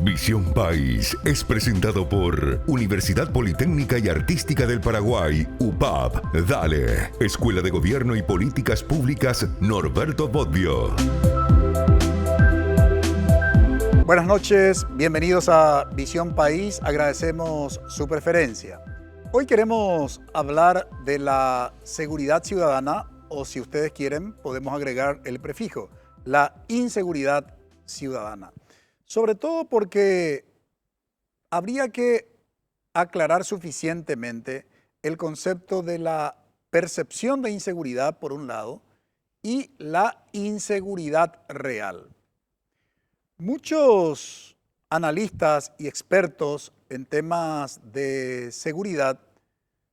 Visión País es presentado por Universidad Politécnica y Artística del Paraguay, UPAP, Dale, Escuela de Gobierno y Políticas Públicas Norberto Bobbio. Buenas noches, bienvenidos a Visión País, agradecemos su preferencia. Hoy queremos hablar de la seguridad ciudadana, o si ustedes quieren, podemos agregar el prefijo, la inseguridad ciudadana. Sobre todo porque habría que aclarar suficientemente el concepto de la percepción de inseguridad, por un lado, y la inseguridad real. Muchos analistas y expertos en temas de seguridad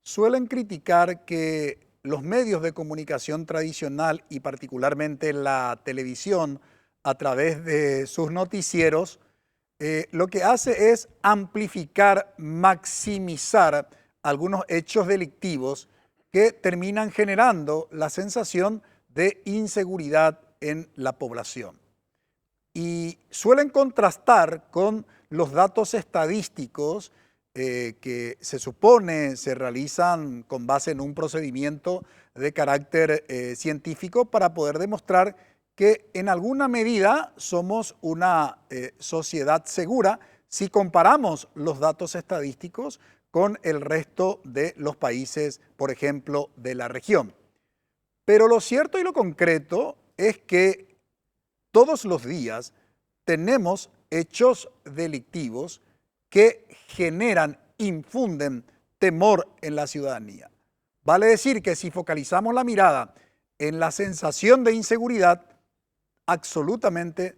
suelen criticar que los medios de comunicación tradicional y particularmente la televisión a través de sus noticieros lo que hace es amplificar, maximizar algunos hechos delictivos que terminan generando la sensación de inseguridad en la población. Y suelen contrastar con los datos estadísticos que se supone se realizan con base en un procedimiento de carácter científico para poder demostrar que en alguna medida somos una sociedad segura si comparamos los datos estadísticos con el resto de los países, por ejemplo, de la región. Pero lo cierto y lo concreto es que todos los días tenemos hechos delictivos que generan, infunden temor en la ciudadanía. Vale decir que si focalizamos la mirada en la sensación de inseguridad, absolutamente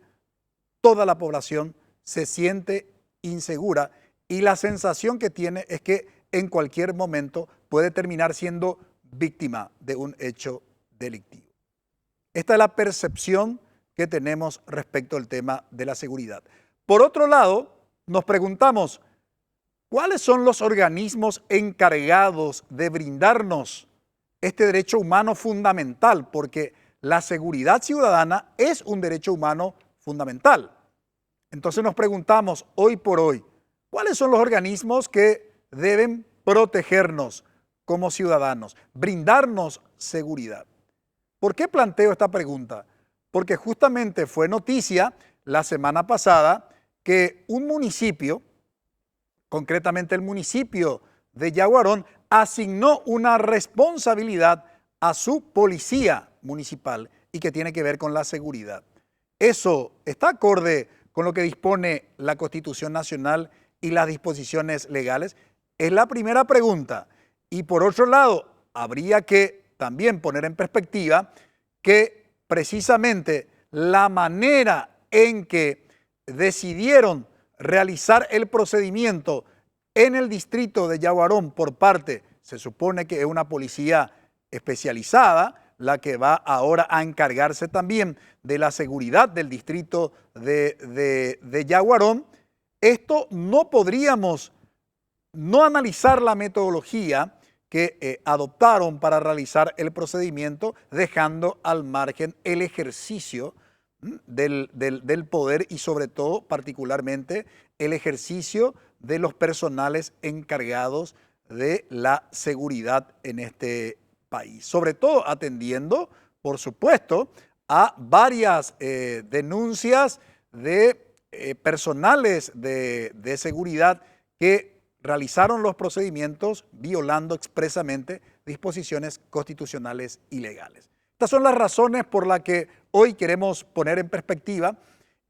toda la población se siente insegura y la sensación que tiene es que en cualquier momento puede terminar siendo víctima de un hecho delictivo. Esta es la percepción que tenemos respecto al tema de la seguridad. Por otro lado, nos preguntamos, ¿cuáles son los organismos encargados de brindarnos este derecho humano fundamental? Porque la seguridad ciudadana es un derecho humano fundamental. Entonces nos preguntamos hoy por hoy, ¿cuáles son los organismos que deben protegernos como ciudadanos, brindarnos seguridad? ¿Por qué planteo esta pregunta? Porque justamente fue noticia la semana pasada que un municipio, concretamente el municipio de Yaguarón, asignó una responsabilidad a su policía municipal y que tiene que ver con la seguridad. ¿Eso está acorde con lo que dispone la Constitución Nacional y las disposiciones legales? Es la primera pregunta. Y por otro lado, habría que también poner en perspectiva que precisamente la manera en que decidieron realizar el procedimiento en el distrito de Yaguarón por parte, se supone que es una policía especializada, la que va ahora a encargarse también de la seguridad del distrito de Yaguarón, esto no podríamos no analizar la metodología que adoptaron para realizar el procedimiento, dejando al margen el ejercicio del poder y sobre todo, particularmente, el ejercicio de los personales encargados de la seguridad en este país. Sobre todo atendiendo, por supuesto, a varias denuncias de personales de seguridad que realizaron los procedimientos violando expresamente disposiciones constitucionales y legales. Estas son las razones por las que hoy queremos poner en perspectiva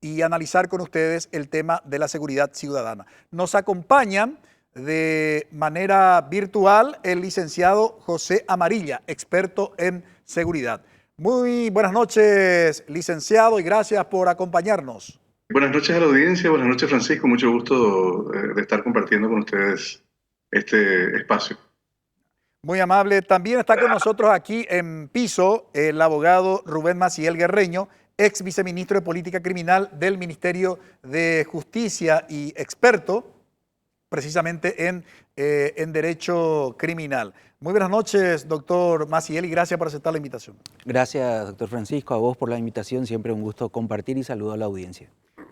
y analizar con ustedes el tema de la seguridad ciudadana. Nos acompañan de manera virtual el licenciado José Amarilla, experto en seguridad. Muy buenas noches, licenciado, y gracias por acompañarnos. Buenas noches a la audiencia, buenas noches Francisco, mucho gusto de estar compartiendo con ustedes este espacio. Muy amable. También está con nosotros aquí en piso el abogado Rubén Maciel Guerreño, ex viceministro de Política Criminal del Ministerio de Justicia y experto precisamente en Derecho Criminal. Muy buenas noches, doctor Maciel, y gracias por aceptar la invitación. Gracias, doctor Francisco, a vos por la invitación. Siempre un gusto compartir y saludo a la audiencia.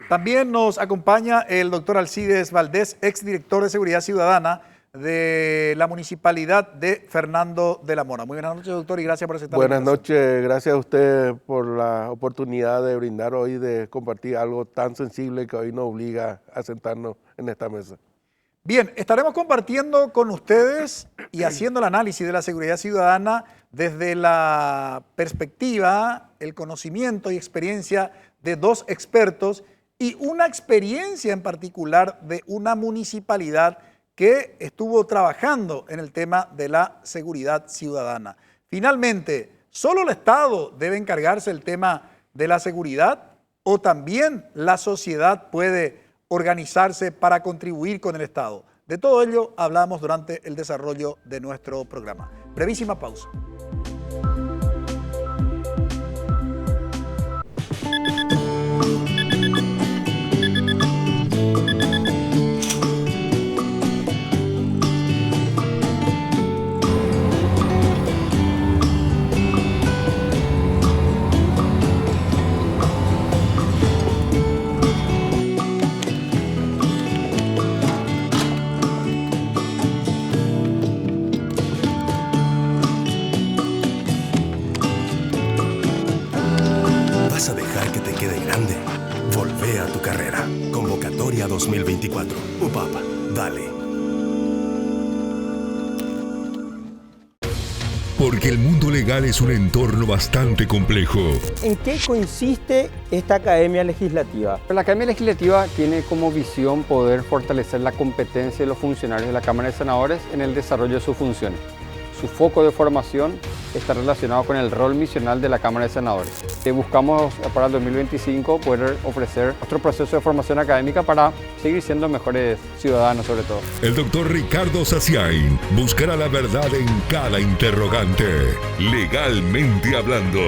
También nos acompaña el doctor Alcides Valdés, exdirector de Seguridad Ciudadana de la Municipalidad de Fernando de la Mora. Muy buenas noches, doctor, y gracias por aceptar la Buenas invitación. noches, gracias a usted por la oportunidad de brindar hoy, de compartir algo tan sensible que hoy nos obliga a sentarnos en esta mesa. Bien, estaremos compartiendo con ustedes y haciendo el análisis de la seguridad ciudadana desde la perspectiva, el conocimiento y experiencia de dos expertos y una experiencia en particular de una municipalidad que estuvo trabajando en el tema de la seguridad ciudadana. Finalmente, ¿solo el Estado debe encargarse del tema de la seguridad o también la sociedad puede organizarse para contribuir con el Estado? De todo ello hablamos durante el desarrollo de nuestro programa. Brevísima pausa. ¿Vas a dejar que te quede grande? Volvé a tu carrera. Convocatoria 2024. UPAP, dale. Porque el mundo legal es un entorno bastante complejo. ¿En qué consiste esta Academia Legislativa? La Academia Legislativa tiene como visión poder fortalecer la competencia de los funcionarios de la Cámara de Senadores en el desarrollo de sus funciones. Su foco de formación está relacionado con el rol misional de la Cámara de Senadores. Buscamos para el 2025 poder ofrecer nuestro proceso de formación académica para seguir siendo mejores ciudadanos sobre todo. El doctor Ricardo Saciain buscará la verdad en cada interrogante. Legalmente hablando.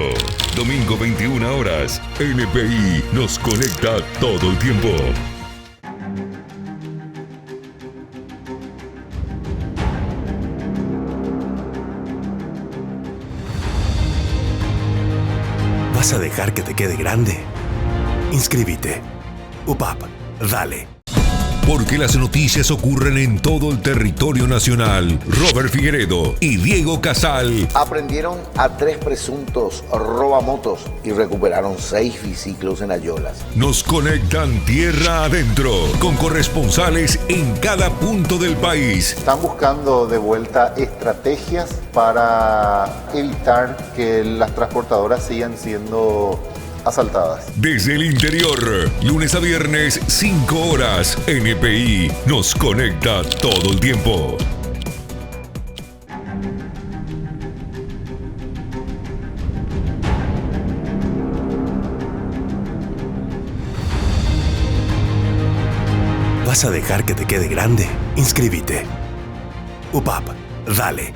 Domingo 21 horas. NPI nos conecta todo el tiempo. ¿Vas a dejar que te quede grande? Inscríbete. UPAP, dale. Porque las noticias ocurren en todo el territorio nacional. Robert Figueredo y Diego Casal Aprendieron a 3 presuntos robamotos y recuperaron 6 biciclos en Ayolas. nos conectan tierra adentro con corresponsales en cada punto del país. Están buscando de vuelta estrategias para evitar que las transportadoras sigan siendo asaltadas. Desde el interior, lunes a viernes, 5 horas. NPI nos conecta todo el tiempo. ¿Vas a dejar que te quede grande? Inscríbete. UPAP, dale.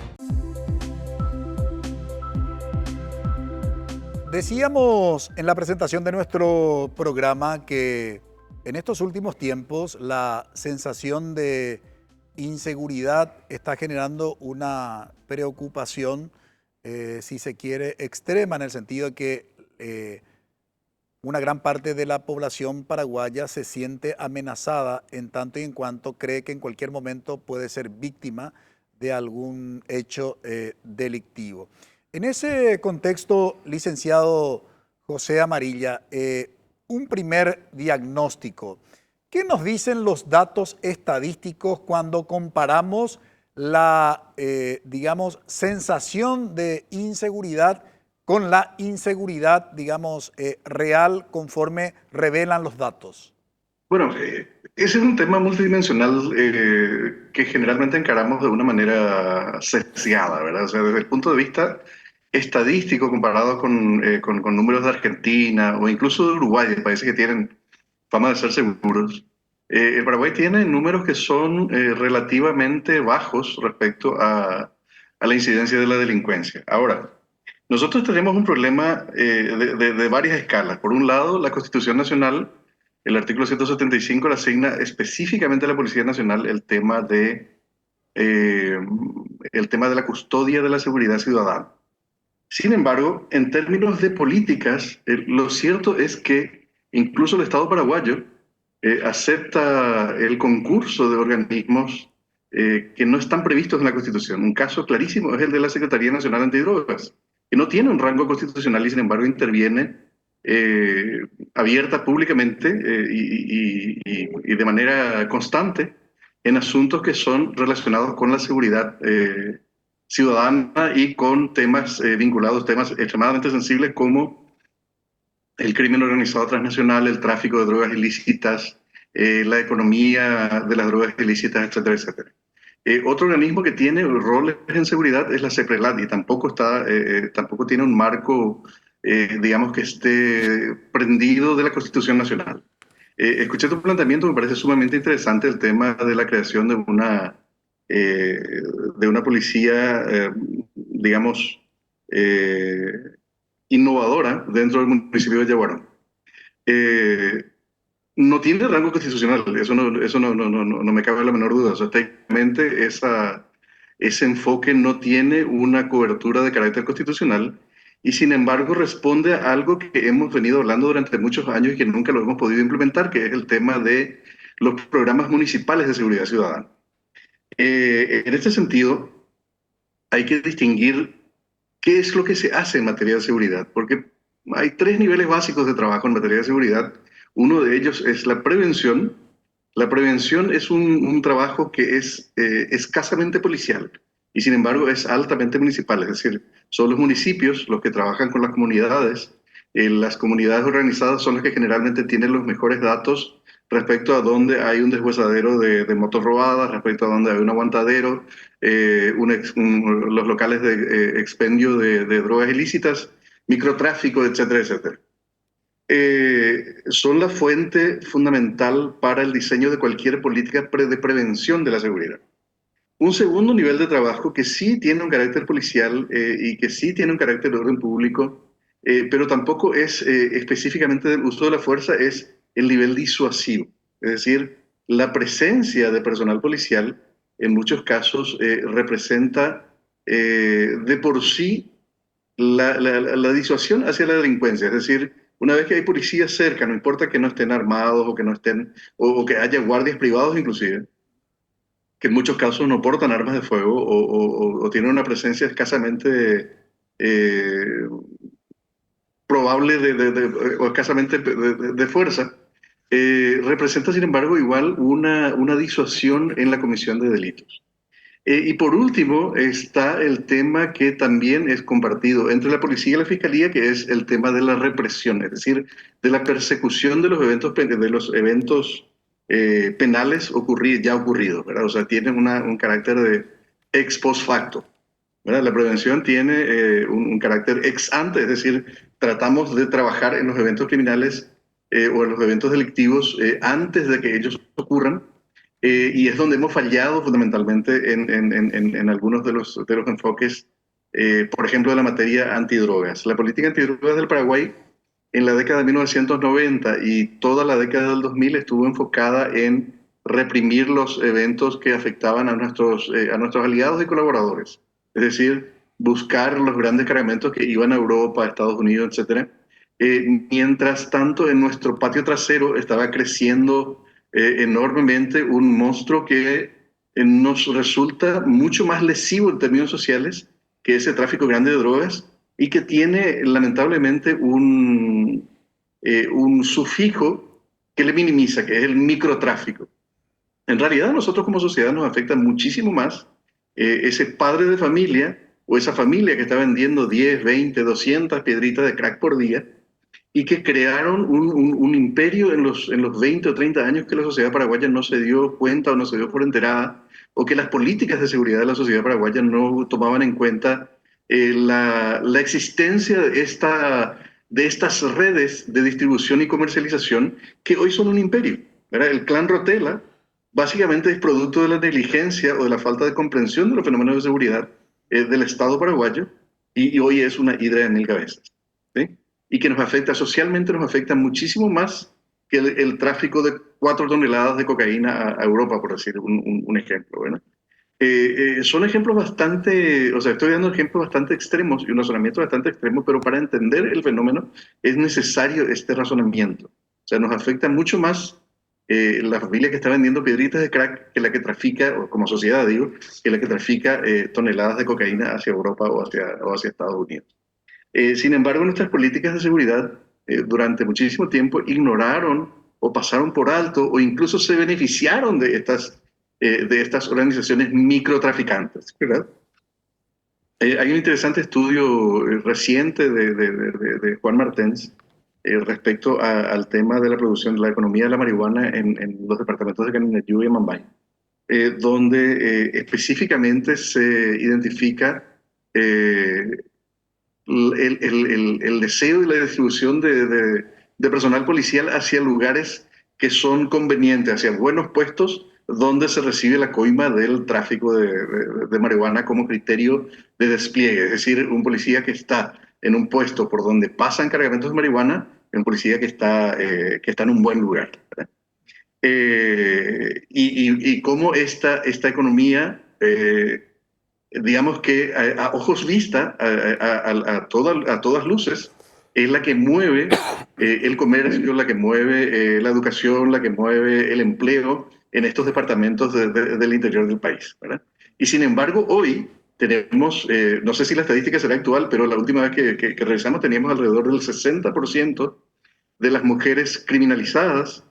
Decíamos en la presentación de nuestro programa que en estos últimos tiempos la sensación de inseguridad está generando una preocupación, si se quiere, extrema, en el sentido de que una gran parte de la población paraguaya se siente amenazada en tanto y en cuanto cree que en cualquier momento puede ser víctima de algún hecho delictivo. En ese contexto, licenciado José Amarilla, un primer diagnóstico. ¿Qué nos dicen los datos estadísticos cuando comparamos la, digamos, sensación de inseguridad con la inseguridad, digamos, real conforme revelan los datos? Bueno, ese es un tema multidimensional que generalmente encaramos de una manera sesgada, ¿verdad? O sea, desde el punto de vista estadístico comparado con números de Argentina o incluso de Uruguay, países que tienen fama de ser seguros, el Paraguay tiene números que son relativamente bajos respecto a la incidencia de la delincuencia. Ahora, nosotros tenemos un problema de varias escalas. Por un lado, la Constitución Nacional, el artículo 175, le asigna específicamente a la Policía Nacional el tema de la custodia de la seguridad ciudadana. Sin embargo, en términos de políticas, lo cierto es que incluso el Estado paraguayo acepta el concurso de organismos que no están previstos en la Constitución. Un caso clarísimo es el de la Secretaría Nacional Antidrogas, que no tiene un rango constitucional y sin embargo interviene abierta públicamente y de manera constante en asuntos que son relacionados con la seguridad ciudadana y con temas vinculados, temas extremadamente sensibles como el crimen organizado transnacional, el tráfico de drogas ilícitas, la economía de las drogas ilícitas, etcétera, etcétera. Otro organismo que tiene roles en seguridad es la CEPRELAT y tampoco tiene un marco, digamos, que esté prendido de la Constitución Nacional. Escuché tu planteamiento, me parece sumamente interesante el tema de la creación de una policía, digamos, innovadora dentro del municipio de Yaguarón. No tiene rango constitucional, eso no me cabe la menor duda. O sea, técnicamente ese enfoque no tiene una cobertura de carácter constitucional y sin embargo responde a algo que hemos venido hablando durante muchos años y que nunca lo hemos podido implementar, que es el tema de los programas municipales de seguridad ciudadana. En este sentido, hay que distinguir qué es lo que se hace en materia de seguridad, porque hay 3 niveles básicos de trabajo en materia de seguridad. Uno de ellos es la prevención. La prevención es un trabajo que es escasamente policial y sin embargo es altamente municipal, es decir, son los municipios los que trabajan con las comunidades. Las comunidades organizadas son las que generalmente tienen los mejores datos respecto a dónde hay un deshuesadero de motos robadas, respecto a dónde hay un aguantadero, los locales de expendio de drogas ilícitas, microtráfico, etcétera, etcétera. Son la fuente fundamental para el diseño de cualquier política de prevención de la seguridad. Un segundo nivel de trabajo que sí tiene un carácter policial y que sí tiene un carácter de orden público, pero tampoco es específicamente del uso de la fuerza, es el nivel disuasivo. Es decir, la presencia de personal policial en muchos casos representa de por sí la disuasión hacia la delincuencia. Es decir, una vez que hay policías cerca, no importa que no estén armados o que no estén, o que haya guardias privados inclusive, que en muchos casos no portan armas de fuego o tienen una presencia escasamente probable o escasamente de fuerza, representa sin embargo igual una disuasión en la comisión de delitos. Y por último está el tema que también es compartido entre la policía y la fiscalía, que es el tema de la represión, es decir, de la persecución de los eventos penales ya ocurridos, ¿verdad? O sea, tienen un carácter de ex post facto, ¿verdad? La prevención tiene un carácter ex ante, es decir, tratamos de trabajar en los eventos criminales o en los eventos delictivos antes de que ellos ocurran. Y es donde hemos fallado fundamentalmente en algunos de los enfoques, por ejemplo, de la materia antidrogas. La política antidrogas del Paraguay en la década de 1990 y toda la década del 2000 estuvo enfocada en reprimir los eventos que afectaban a nuestros aliados y colaboradores. Es decir, buscar los grandes cargamentos que iban a Europa, a Estados Unidos, etc. Mientras tanto, en nuestro patio trasero estaba creciendo enormemente un monstruo que nos resulta mucho más lesivo en términos sociales que ese tráfico grande de drogas y que tiene lamentablemente un sufijo que le minimiza, que es el microtráfico. En realidad, a nosotros como sociedad nos afecta muchísimo más ese padre de familia o esa familia que está vendiendo 10, 20, 200 piedritas de crack por día y que crearon un imperio en los 20 o 30 años que la sociedad paraguaya no se dio cuenta o no se dio por enterada, o que las políticas de seguridad de la sociedad paraguaya no tomaban en cuenta la existencia de estas redes de distribución y comercialización que hoy son un imperio, ¿verdad? El clan Rotela básicamente es producto de la negligencia o de la falta de comprensión de los fenómenos de seguridad del Estado paraguayo y hoy es una hidra de 1000 cabezas, ¿sí? Y que nos afecta socialmente, nos afecta muchísimo más que el tráfico de 4 toneladas de cocaína a Europa, por decir un ejemplo, ¿verdad? Son ejemplos estoy dando ejemplos bastante extremos y un razonamiento bastante extremo, pero para entender el fenómeno es necesario este razonamiento. O sea, nos afecta mucho más la familia que está vendiendo piedritas de crack que la que trafica, o como sociedad digo, que la que trafica toneladas de cocaína hacia Europa o hacia Estados Unidos. Sin embargo, nuestras políticas de seguridad durante muchísimo tiempo ignoraron o pasaron por alto o incluso se beneficiaron de estas organizaciones microtraficantes, ¿verdad? Hay un interesante estudio reciente de Juan Martens respecto al tema de la producción, de la economía de la marihuana en los departamentos de Canindeyú y Amambay, donde específicamente se identifica el deseo y la distribución de personal policial hacia lugares que son convenientes, hacia buenos puestos donde se recibe la coima del tráfico de marihuana como criterio de despliegue. Es decir, un policía que está en un puesto por donde pasan cargamentos de marihuana, es un policía que está en un buen lugar, ¿verdad? Y cómo esta economía, digamos que a ojos vista, a todas luces, es la que mueve el comercio, la que mueve la educación, la que mueve el empleo en estos departamentos del interior del país, ¿verdad? Y sin embargo, hoy tenemos, no sé si la estadística será actual, pero la última vez que revisamos teníamos alrededor del 60% de las mujeres criminalizadas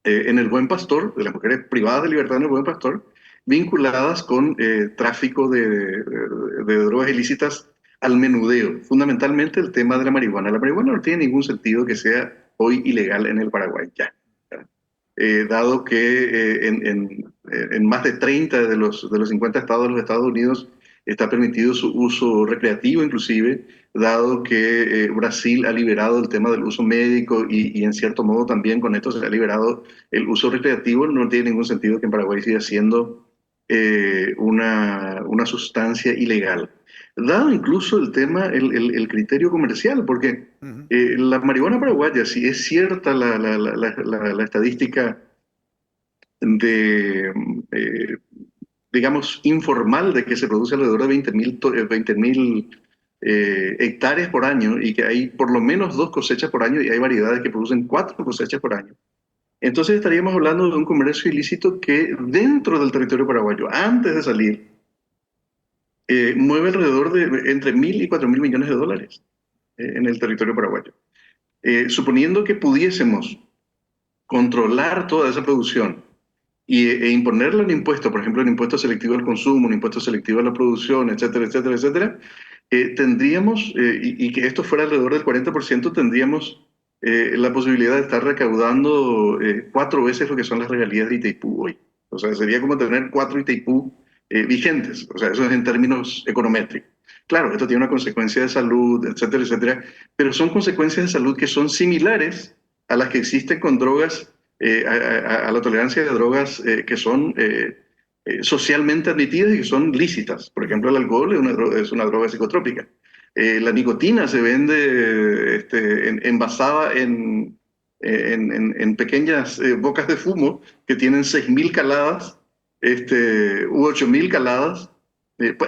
en el Buen Pastor, de las mujeres privadas de libertad en el Buen Pastor, vinculadas con tráfico de drogas ilícitas al menudeo, fundamentalmente el tema de la marihuana. La marihuana no tiene ningún sentido que sea hoy ilegal en el Paraguay, ya. Dado que en más de 30 de los 50 estados de los Estados Unidos está permitido su uso recreativo inclusive, dado que Brasil ha liberado el tema del uso médico y en cierto modo también con esto se ha liberado el uso recreativo, no tiene ningún sentido que en Paraguay siga siendo una sustancia ilegal. Dado incluso el tema, el criterio comercial, porque la marihuana paraguaya, si es cierta la estadística de, digamos, informal de que se produce alrededor de 20.000 hectáreas por año y que hay por lo menos 2 cosechas por año y hay variedades que producen 4 cosechas por año. Entonces estaríamos hablando de un comercio ilícito que dentro del territorio paraguayo, antes de salir, mueve alrededor de entre 1.000 y 4.000 millones de dólares en el territorio paraguayo. Suponiendo que pudiésemos controlar toda esa producción e imponerle un impuesto, por ejemplo, un impuesto selectivo al consumo, un impuesto selectivo a la producción, etcétera, etcétera, etcétera, tendríamos, y que esto fuera alrededor del 40%, tendríamos la posibilidad de estar recaudando 4 veces lo que son las regalías de Itaipú hoy. O sea, sería como tener 4 Itaipú vigentes, o sea, eso es en términos econométricos. Claro, esto tiene una consecuencia de salud, etcétera, etcétera, pero son consecuencias de salud que son similares a las que existen con drogas, a la tolerancia de drogas que son socialmente admitidas y que son lícitas. Por ejemplo, el alcohol es una droga psicotrópica. La nicotina se vende envasada en pequeñas bocas de fumo que tienen 6.000 caladas u 8.000 caladas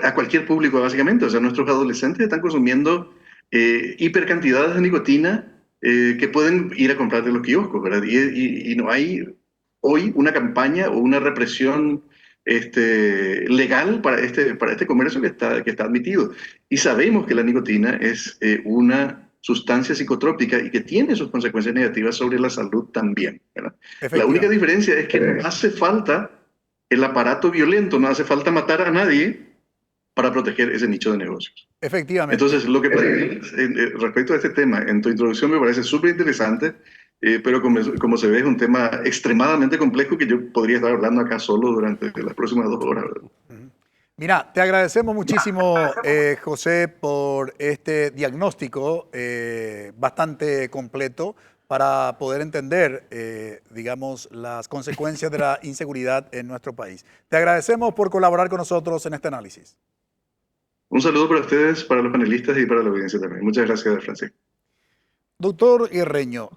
a cualquier público básicamente. O sea, nuestros adolescentes están consumiendo hipercantidades de nicotina que pueden ir a comprar de los kioscos, ¿verdad? Y no hay hoy una campaña o una represión legal para este comercio que está admitido. Y sabemos que la nicotina es una sustancia psicotrópica y que tiene sus consecuencias negativas sobre la salud también, ¿verdad? La única diferencia es que no hace falta el aparato violento, no hace falta matar a nadie para proteger ese nicho de negocios. Efectivamente. Entonces, lo que respecto a este tema, en tu introducción me parece súper interesante, pero como se ve es un tema extremadamente complejo que yo podría estar hablando acá solo durante las próximas 2 horas. ¿Verdad? Mira, te agradecemos muchísimo, José, por este diagnóstico bastante completo para poder entender, digamos, las consecuencias de la inseguridad en nuestro país. Te agradecemos por colaborar con nosotros en este análisis. Un saludo para ustedes, para los panelistas y para la audiencia también. Muchas gracias, Francisco. Doctor Guerreño,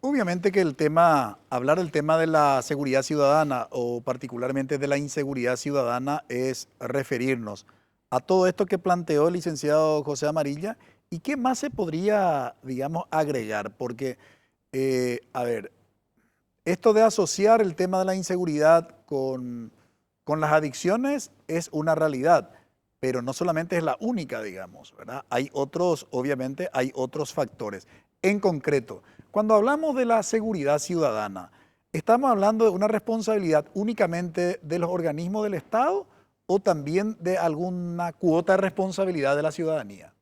obviamente que hablar del tema de la seguridad ciudadana o particularmente de la inseguridad ciudadana es referirnos a todo esto que planteó el licenciado José Amarilla y qué más se podría, digamos, agregar, porque A ver, esto de asociar el tema de la inseguridad con las adicciones es una realidad, pero no solamente es la única, digamos, ¿verdad? Hay otros, obviamente, hay otros factores. En concreto, cuando hablamos de la seguridad ciudadana, ¿estamos hablando de una responsabilidad únicamente de los organismos del Estado o también de alguna cuota de responsabilidad de la ciudadanía?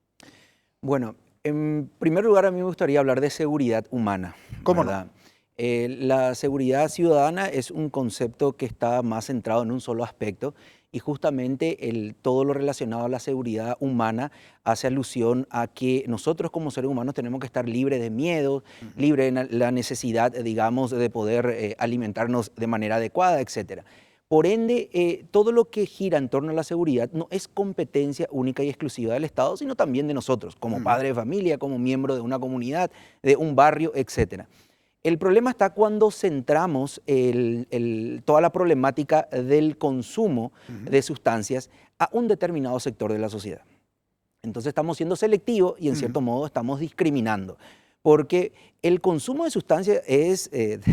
Bueno, en primer lugar a mí me gustaría hablar de seguridad humana. ¿Cómo ¿verdad? La seguridad ciudadana es un concepto que está más centrado en un solo aspecto y justamente todo lo relacionado a la seguridad humana hace alusión a que nosotros como seres humanos tenemos que estar libres de miedo, libres de la necesidad, digamos, de poder alimentarnos de manera adecuada, etc. Por ende, todo lo que gira en torno a la seguridad no es competencia única y exclusiva del Estado, sino también de nosotros, como padre de familia, como miembro de una comunidad, de un barrio, etc. El problema está cuando centramos toda la problemática del consumo de sustancias a un determinado sector de la sociedad. Entonces estamos siendo selectivos y en cierto modo estamos discriminando. Porque el consumo de sustancias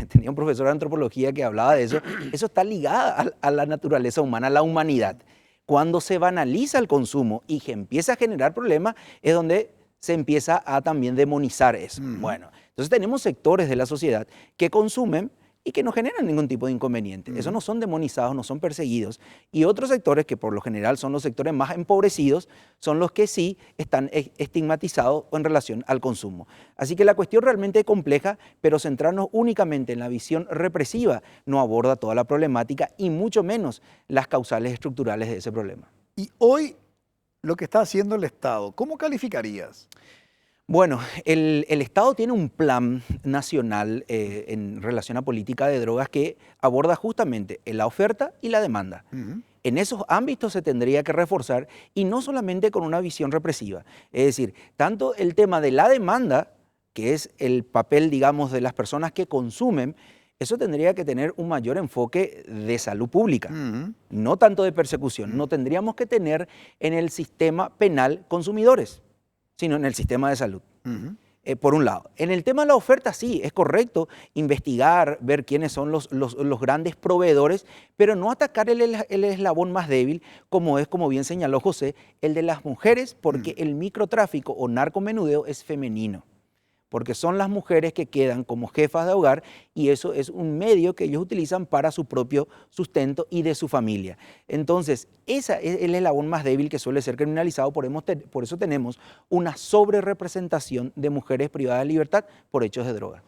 tenía un profesor de antropología que hablaba de eso está ligado a la naturaleza humana, a la humanidad. Cuando se banaliza el consumo y que empieza a generar problemas es donde se empieza a también demonizar eso. Bueno, entonces tenemos sectores de la sociedad que consumen y que no generan ningún tipo de inconveniente. Esos no son demonizados, no son perseguidos. Y otros sectores, que por lo general son los sectores más empobrecidos, son los que sí están estigmatizados en relación al consumo. Así que la cuestión realmente es compleja, pero centrarnos únicamente en la visión represiva no aborda toda la problemática y mucho menos las causales estructurales de ese problema. Y hoy, lo que está haciendo el Estado, ¿cómo calificarías? Bueno, el Estado tiene un plan nacional en relación a política de drogas que aborda justamente la oferta y la demanda. En esos ámbitos se tendría que reforzar y no solamente con una visión represiva. Es decir, tanto el tema de la demanda, que es el papel, digamos, de las personas que consumen, eso tendría que tener un mayor enfoque de salud pública, no tanto de persecución. No tendríamos que tener en el sistema penal consumidores, sino en el sistema de salud, por un lado. En el tema de la oferta, sí, es correcto investigar, ver quiénes son los grandes proveedores, pero no atacar el eslabón más débil, como es, como bien señaló José, el de las mujeres, porque el microtráfico o narcomenudeo es femenino, porque son las mujeres que quedan como jefas de hogar y eso es un medio que ellos utilizan para su propio sustento y de su familia. Entonces, ese es el eslabón más débil que suele ser criminalizado, por eso tenemos una sobrerepresentación de mujeres privadas de libertad por hechos de droga.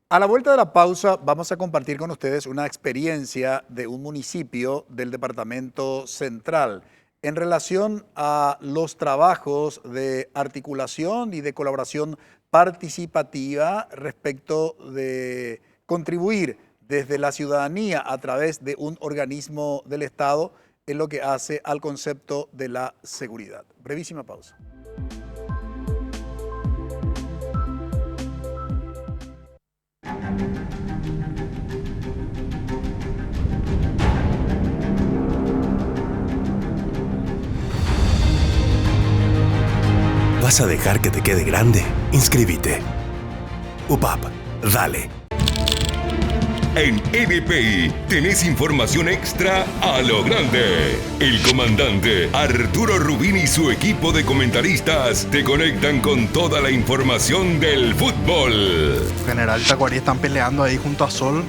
A la vuelta de la pausa vamos a compartir con ustedes una experiencia de un municipio del departamento central en relación a los trabajos de articulación y de colaboración participativa respecto de contribuir desde la ciudadanía a través de un organismo del Estado en lo que hace al concepto de la seguridad. Brevísima pausa. ¿Vas a dejar que te quede grande? Inscríbete. UPAP, dale. En NPI tenés información extra a lo grande. El comandante Arturo Rubín y su equipo de comentaristas te conectan con toda la información del fútbol. General Tacuarí están peleando ahí junto a Sol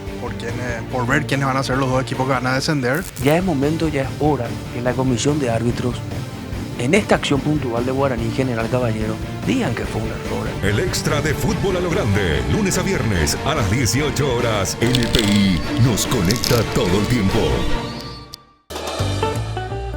por ver quiénes van a ser los dos equipos que van a descender. Ya es momento, ya es hora que la comisión de árbitros, en esta acción puntual de Guaraní General Caballero, digan que fue un error. El extra de fútbol a lo grande, lunes a viernes a las 18 horas. NPI nos conecta todo el tiempo.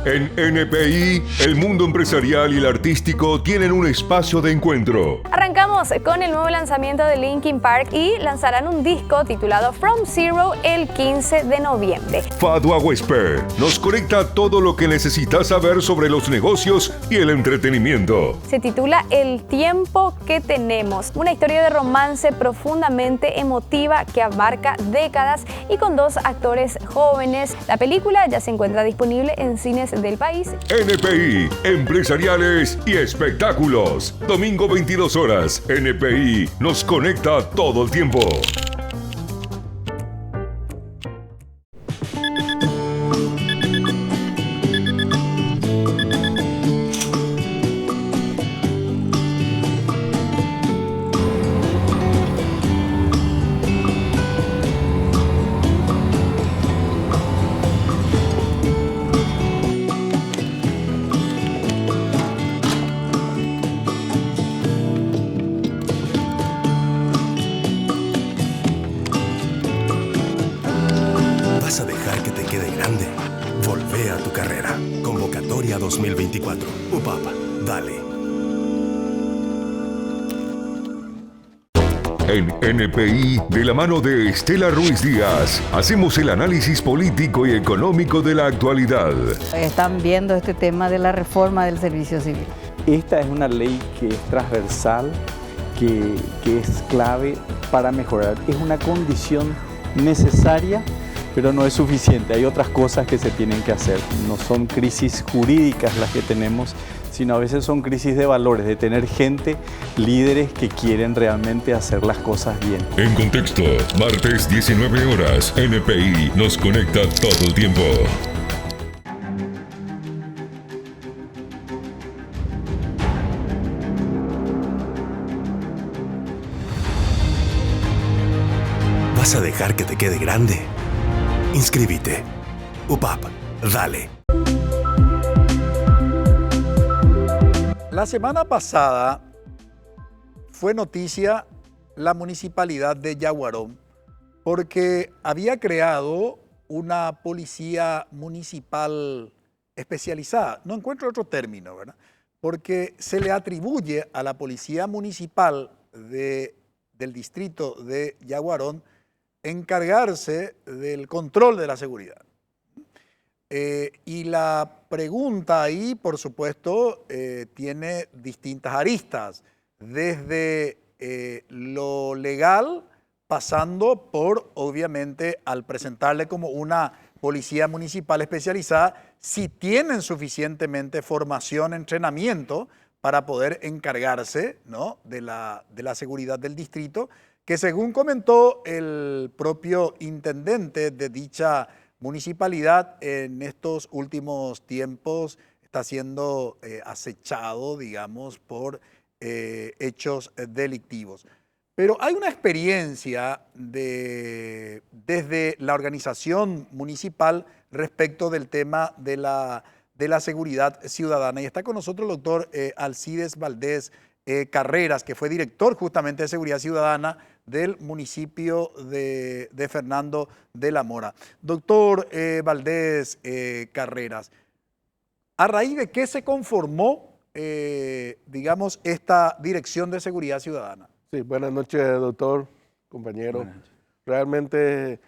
En NPI, el mundo empresarial y el artístico tienen un espacio de encuentro. Arrancamos con el nuevo lanzamiento de Linkin Park y lanzarán un disco titulado From Zero el 15 de noviembre. Fadua Wesper nos conecta todo lo que necesitas saber sobre los negocios y el entretenimiento. Se titula El tiempo que tenemos, una historia de romance profundamente emotiva que abarca décadas y con dos actores jóvenes. La película ya se encuentra disponible en cines del país. NPI, empresariales y espectáculos. Domingo 22 horas NPI nos conecta todo el tiempo. ¿Vas a dejar que te quede grande? Volvé a tu carrera. Convocatoria 2024. UPAP, dale. En NPI, de la mano de Estela Ruiz Díaz, hacemos el análisis político y económico de la actualidad. Están viendo este tema de la reforma del servicio civil. Esta es una ley que es transversal, que es clave para mejorar. Es una condición necesaria, pero no es suficiente. Hay otras cosas que se tienen que hacer. No son crisis jurídicas las que tenemos, sino a veces son crisis de valores, de tener gente, líderes que quieren realmente hacer las cosas bien. En contexto, martes 19 horas, NPI nos conecta todo el tiempo. ¿Vas a dejar que te quede grande? Inscríbete. UPAP, dale. La semana pasada fue noticia la municipalidad de Yaguarón porque había creado una policía municipal especializada. No encuentro otro término, ¿verdad? Porque se le atribuye a la policía municipal del distrito de Yaguarón encargarse del control de la seguridad. Y la pregunta ahí, por supuesto, tiene distintas aristas, desde lo legal, pasando por, obviamente, al presentarle como una policía municipal especializada, si tienen suficientemente formación, entrenamiento para poder encargarse, ¿no?, de la seguridad del distrito, que según comentó el propio intendente de dicha municipalidad, en estos últimos tiempos está siendo acechado, digamos, por hechos delictivos. Pero hay una experiencia desde la organización municipal respecto del tema de la seguridad ciudadana. Y está con nosotros el doctor Alcides Valdés Carreras, que fue director justamente de Seguridad Ciudadana del municipio de Fernando de la Mora. Doctor Valdés Carreras, ¿a raíz de qué se conformó, digamos, esta Dirección de Seguridad Ciudadana? Sí, buenas noches, doctor, compañero. Realmente,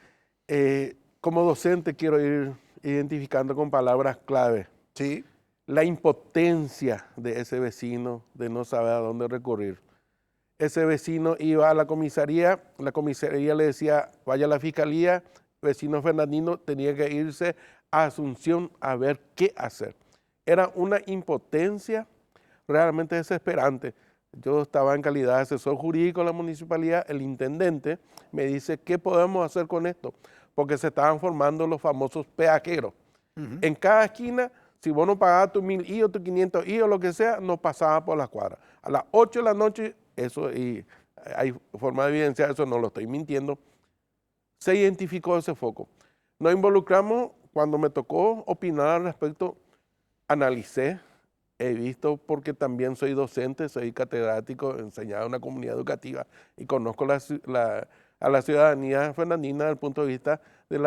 como docente, quiero ir identificando con palabras clave. Sí. La impotencia de ese vecino de no saber a dónde recurrir. Ese vecino iba a la comisaría le decía, vaya a la fiscalía, el vecino fernandino tenía que irse a Asunción a ver qué hacer. Era una impotencia realmente desesperante. Yo estaba en calidad de asesor jurídico en la municipalidad, el intendente me dice, ¿qué podemos hacer con esto? Porque se estaban formando los famosos peajeros. En cada esquina, si vos no pagabas tus 1.000 I o tus 500 I o lo que sea, no pasaba por las cuadras. A las 8 de la noche, eso, y hay forma de evidenciar eso, no lo estoy mintiendo, se identificó ese foco. Nos involucramos, cuando me tocó opinar al respecto, analicé, he visto, porque también soy docente, soy catedrático, enseñado en una comunidad educativa y conozco a la ciudadanía fernandina desde el punto de vista de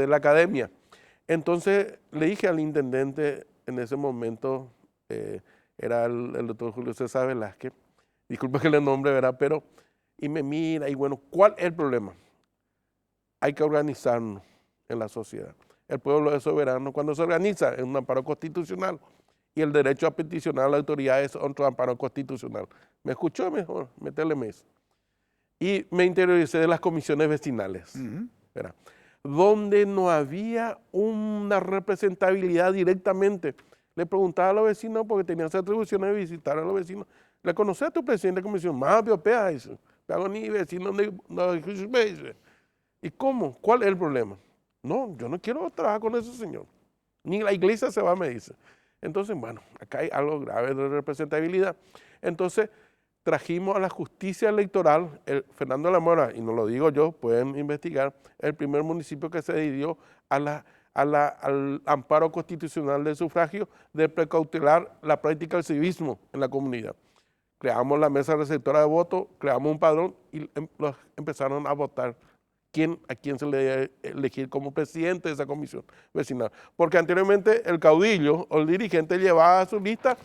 la academia. Entonces le dije al intendente en ese momento, era el doctor Julio César Velázquez, disculpe que le nombre, ¿verdad? Pero, y me mira, y bueno, ¿cuál es el problema? Hay que organizarnos en la sociedad. El pueblo es soberano cuando se organiza en un amparo constitucional y el derecho a peticionar a la autoridad es otro amparo constitucional. ¿Me escuchó mejor? Métele mes. Y me interioricé de las comisiones vecinales, ¿verdad?, donde no había una representabilidad directamente. Le preguntaba a los vecinos, porque tenían esa atribución de visitar a los vecinos, ¿Le conoces a tu presidente de comisión? Más piopea, dice. Hago ni vecino, dice. ¿Y cómo? ¿Cuál es el problema? No, yo no quiero trabajar con ese señor. Ni la iglesia se va, me dice. Entonces, bueno, acá hay algo grave de representabilidad. Entonces, trajimos a la justicia electoral, Fernando de la Mora, y no lo digo yo, pueden investigar, el primer municipio que se decidió al amparo constitucional del sufragio de precautelar la práctica del civismo en la comunidad. Creamos la mesa receptora de votos, creamos un padrón y empezaron a votar a quién se le debe elegir como presidente de esa comisión vecinal. Porque anteriormente el caudillo o el dirigente llevaba a su lista,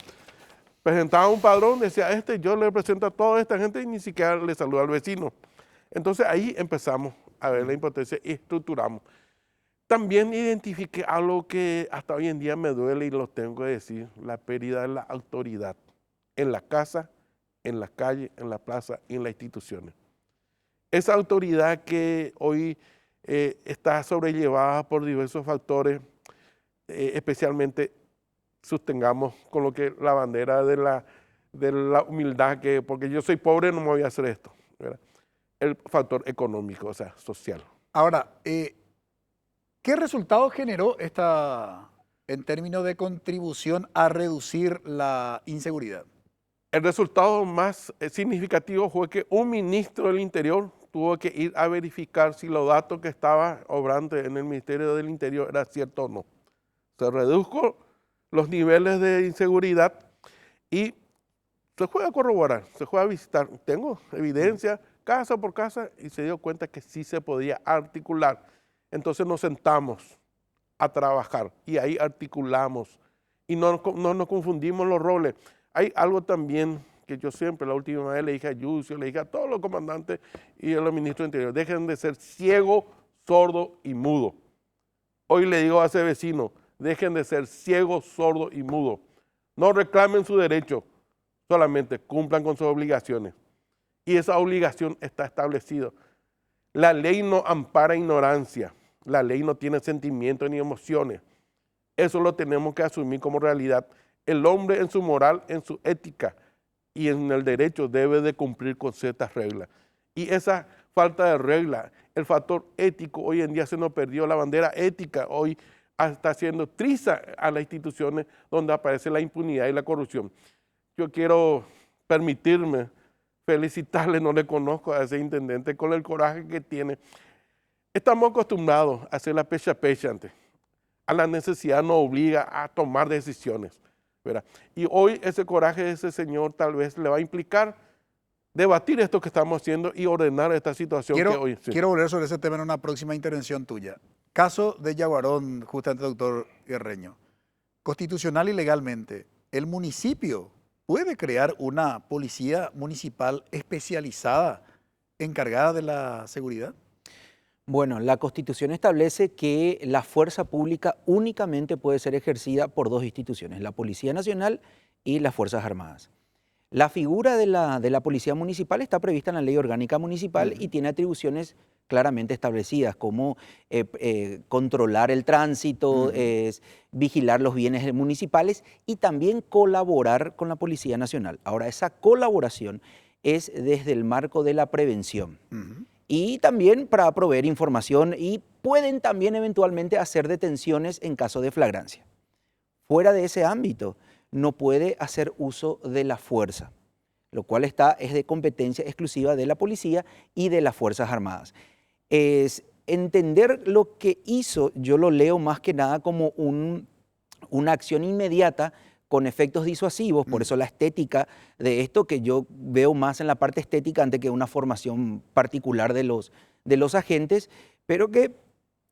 presentaba un padrón, decía, yo le represento a toda esta gente y ni siquiera le saluda al vecino. Entonces ahí empezamos a ver la impotencia y estructuramos. También identifiqué algo que hasta hoy en día me duele y lo tengo que decir, la pérdida de la autoridad en la casa, en la calle, en la plaza y en las instituciones. Esa autoridad que hoy está sobrellevada por diversos factores, especialmente sostengamos con lo que la bandera de la humildad, porque yo soy pobre, no me voy a hacer esto, ¿verdad? El factor económico, o sea, social. Ahora, ¿qué resultado generó esta en términos de contribución a reducir la inseguridad? El resultado más significativo fue que un ministro del Interior tuvo que ir a verificar si los datos que estaba obrando en el Ministerio del Interior era cierto o no. Se redujo los niveles de inseguridad y se fue a corroborar, se fue a visitar. Tengo evidencia casa por casa y se dio cuenta que sí se podía articular. Entonces nos sentamos a trabajar y ahí articulamos y no nos confundimos los roles. Hay algo también que yo siempre, la última vez le dije a Yucio, le dije a todos los comandantes y a los ministros de Interior, dejen de ser ciego, sordo y mudo. Hoy le digo a ese vecino, dejen de ser ciego, sordo y mudo. No reclamen su derecho, solamente cumplan con sus obligaciones. Y esa obligación está establecida. La ley no ampara ignorancia, la ley no tiene sentimientos ni emociones. Eso lo tenemos que asumir como realidad. El hombre en su moral, en su ética y en el derecho debe de cumplir con ciertas reglas. Y esa falta de regla, el factor ético, hoy en día se nos perdió la bandera ética, hoy está haciendo triza a las instituciones donde aparece la impunidad y la corrupción. Yo quiero permitirme felicitarle, no le conozco a ese intendente con el coraje que tiene. Estamos acostumbrados a hacer la pecha antes. A la necesidad nos obliga a tomar decisiones, ¿verdad? Y hoy ese coraje de ese señor tal vez le va a implicar debatir esto que estamos haciendo y ordenar esta situación que hoy... Sí. Quiero volver sobre ese tema en una próxima intervención tuya. Caso de Yaguarón, justamente, doctor Guerreño. Constitucional y legalmente, ¿el municipio puede crear una policía municipal especializada encargada de la seguridad? Bueno, la Constitución establece que la fuerza pública únicamente puede ser ejercida por dos instituciones, la Policía Nacional y las Fuerzas Armadas. La figura de la Policía Municipal está prevista en la Ley Orgánica Municipal y tiene atribuciones claramente establecidas, como controlar el tránsito, vigilar los bienes municipales y también colaborar con la Policía Nacional. Ahora, esa colaboración es desde el marco de la prevención. Y también para proveer información y pueden también eventualmente hacer detenciones en caso de flagrancia. Fuera de ese ámbito, no puede hacer uso de la fuerza, lo cual es de competencia exclusiva de la policía y de las Fuerzas Armadas. Es entender lo que hizo, yo lo leo más que nada como una acción inmediata con efectos disuasivos, por eso la estética de esto, que yo veo más en la parte estética antes que una formación particular de los agentes, pero que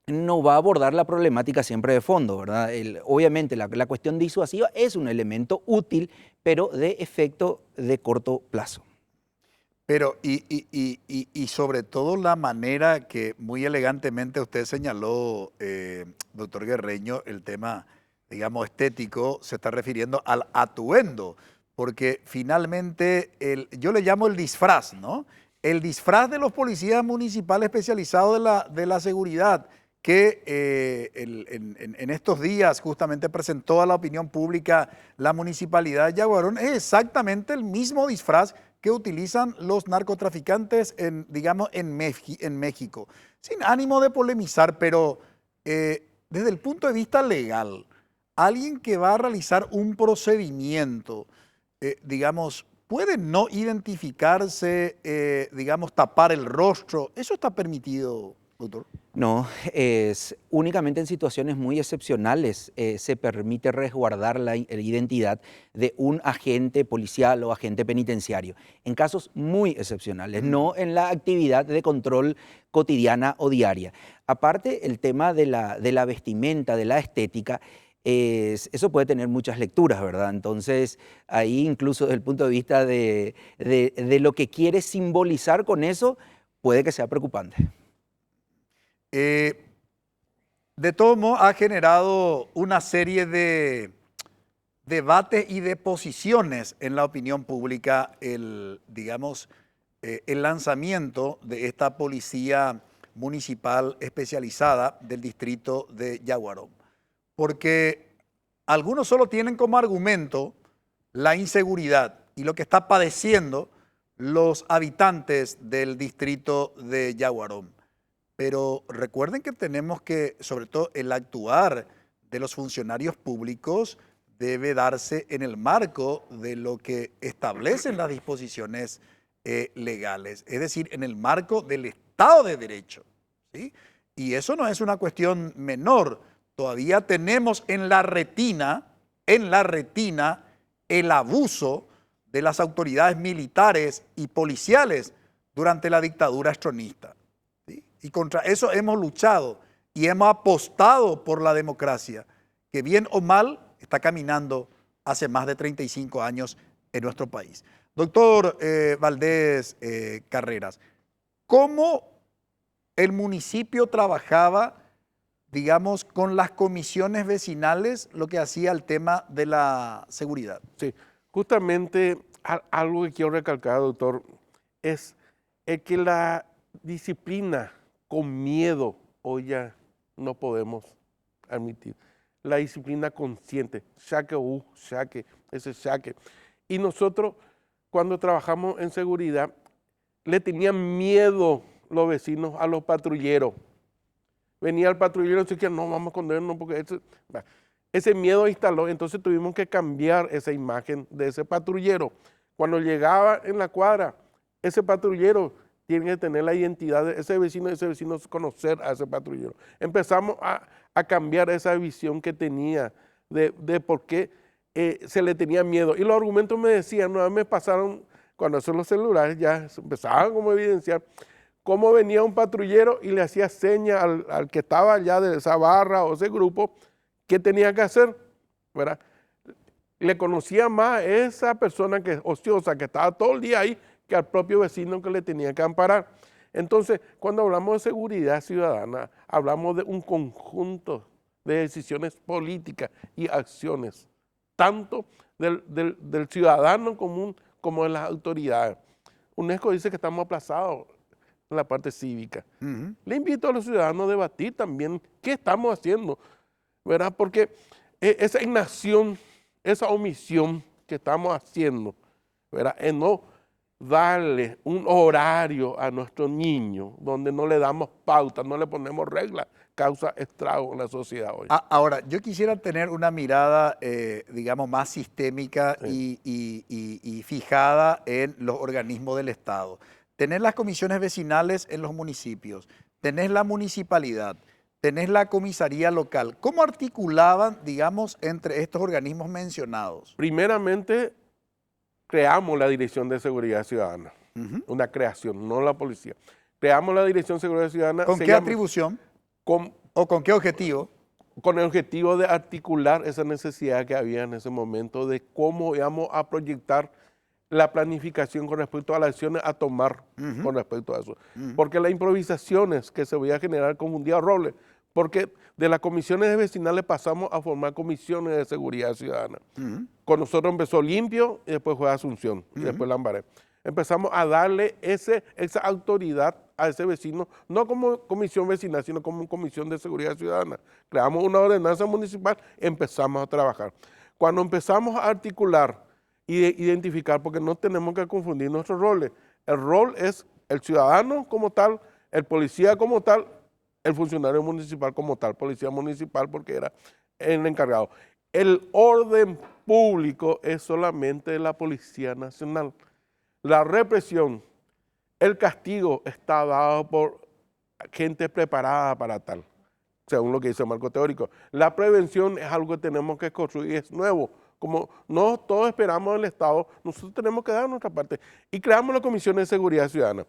no va a abordar la problemática siempre de fondo, ¿verdad? Obviamente la cuestión disuasiva es un elemento útil, pero de efecto de corto plazo. Pero, y sobre todo la manera que muy elegantemente usted señaló, doctor Guerreño, el tema, digamos, estético, se está refiriendo al atuendo, porque finalmente yo le llamo el disfraz, ¿no? El disfraz de los policías municipales especializados de la seguridad, que en estos días justamente presentó a la opinión pública la Municipalidad de Yaguarón es exactamente el mismo disfraz que utilizan los narcotraficantes en México. Sin ánimo de polemizar, pero desde el punto de vista legal, alguien que va a realizar un procedimiento, puede no identificarse, tapar el rostro. ¿Eso está permitido, doctor? No, es únicamente en situaciones muy excepcionales se permite resguardar la identidad de un agente policial o agente penitenciario. En casos muy excepcionales, no en la actividad de control cotidiana o diaria. Aparte, el tema de la vestimenta, de la estética, eso puede tener muchas lecturas, ¿verdad? Entonces, ahí incluso desde el punto de vista de lo que quiere simbolizar con eso, puede que sea preocupante. De todo modo, ha generado una serie de debates y de posiciones en la opinión pública el lanzamiento de esta policía municipal especializada del distrito de Yaguarón. Porque algunos solo tienen como argumento la inseguridad y lo que está padeciendo los habitantes del distrito de Yaguarón. Pero recuerden que tenemos que, sobre todo el actuar de los funcionarios públicos, debe darse en el marco de lo que establecen las disposiciones legales, es decir, en el marco del Estado de Derecho, ¿sí? Y eso no es una cuestión menor. Todavía tenemos en la retina el abuso de las autoridades militares y policiales durante la dictadura estronista. Y contra eso hemos luchado y hemos apostado por la democracia, que bien o mal está caminando hace más de 35 años en nuestro país. Doctor Valdés Carreras, ¿cómo el municipio trabajaba, con las comisiones vecinales, lo que hacía el tema de la seguridad? Sí, justamente algo que quiero recalcar, doctor, es que la disciplina con miedo hoy ya no podemos admitir. La disciplina consciente, ese saque. Y nosotros, cuando trabajamos en seguridad, le tenían miedo los vecinos a los patrulleros. Venía el patrullero y decía, no, vamos a escondernos porque ese miedo instaló. Entonces tuvimos que cambiar esa imagen de ese patrullero. Cuando llegaba en la cuadra, ese patrullero tiene que tener la identidad de ese vecino conocer a ese patrullero. Empezamos a cambiar esa visión que tenía de por qué se le tenía miedo. Y los argumentos me decían, una vez me pasaron, cuando hacían los celulares, ya empezaban como a evidenciar cómo venía un patrullero y le hacía señas al que estaba allá de esa barra o ese grupo, qué tenía que hacer, ¿verdad? Le conocía más esa persona que ociosa, que estaba todo el día ahí, que al propio vecino que le tenía que amparar. Entonces, cuando hablamos de seguridad ciudadana, hablamos de un conjunto de decisiones políticas y acciones, tanto del ciudadano común como de las autoridades. UNESCO dice que estamos aplazados en la parte cívica. Le invito a los ciudadanos a debatir también qué estamos haciendo, ¿verdad? Porque esa inacción, esa omisión que estamos haciendo, ¿verdad? En no darle un horario a nuestros niños donde no le damos pauta, no le ponemos reglas, causa estrago en la sociedad hoy. Ahora, yo quisiera tener una mirada, más sistémica y fijada en los organismos del Estado. Tenés las comisiones vecinales en los municipios, tenés la municipalidad, tenés la comisaría local. ¿Cómo articulaban, entre estos organismos mencionados? Primeramente, creamos la Dirección de Seguridad Ciudadana, una creación, no la policía. Creamos la Dirección de Seguridad Ciudadana. ¿Con qué atribución? ¿O con qué objetivo? Con el objetivo de articular esa necesidad que había en ese momento de cómo íbamos a proyectar la planificación con respecto a las acciones a tomar con respecto a eso. Porque las improvisaciones que se voy a generar como un día roble, porque de las comisiones vecinales pasamos a formar comisiones de seguridad ciudadana. Con nosotros empezó Limpio y después fue Asunción y después Lambaré. empezamos a darle esa autoridad a ese vecino, no como comisión vecinal, sino como comisión de seguridad ciudadana. Creamos una ordenanza municipal, empezamos a trabajar. Cuando empezamos a articular y identificar, porque no tenemos que confundir nuestros roles, el rol es el ciudadano como tal, el policía como tal, el funcionario municipal como tal, policía municipal porque era el encargado. El orden público es solamente de la Policía Nacional. La represión, el castigo está dado por gente preparada para tal, según lo que dice el marco teórico. La prevención es algo que tenemos que construir, es nuevo. Como no todos esperamos del Estado, nosotros tenemos que dar nuestra parte. Y creamos la Comisión de Seguridad Ciudadana.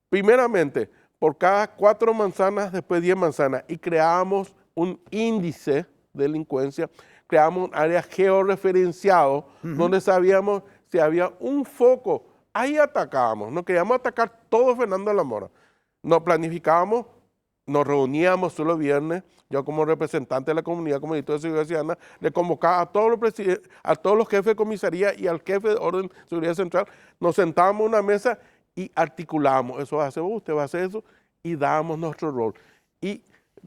Primeramente, por cada 4 manzanas, después 10 manzanas, y creamos un índice de delincuencia, creamos un área georreferenciado, donde sabíamos si había un foco, ahí atacábamos, no queríamos atacar todo Fernando de la Mora. Nos planificábamos, nos reuníamos solo viernes, yo como representante de la comunidad como director de Seguridad Ciudadana, le convocaba a todos los jefes de comisaría y al jefe de orden de seguridad central, nos sentábamos en una mesa y articulábamos, eso va a hacer usted, va a hacer eso, y dábamos nuestro rol. Y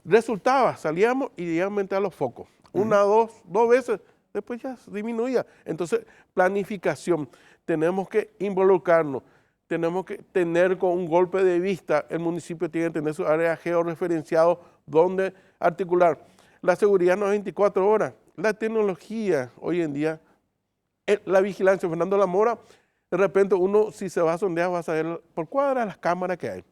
resultaba, salíamos inmediatamente a los focos, una, dos veces, después ya disminuía. Entonces, planificación, tenemos que involucrarnos, tenemos que tener con un golpe de vista, el municipio tiene que tener su área georreferenciado donde articular. La seguridad no es 24 horas, la tecnología hoy en día, la vigilancia, Fernando de la Mora, de repente uno si se va a sondear va a saber por cuadra las cámaras que hay.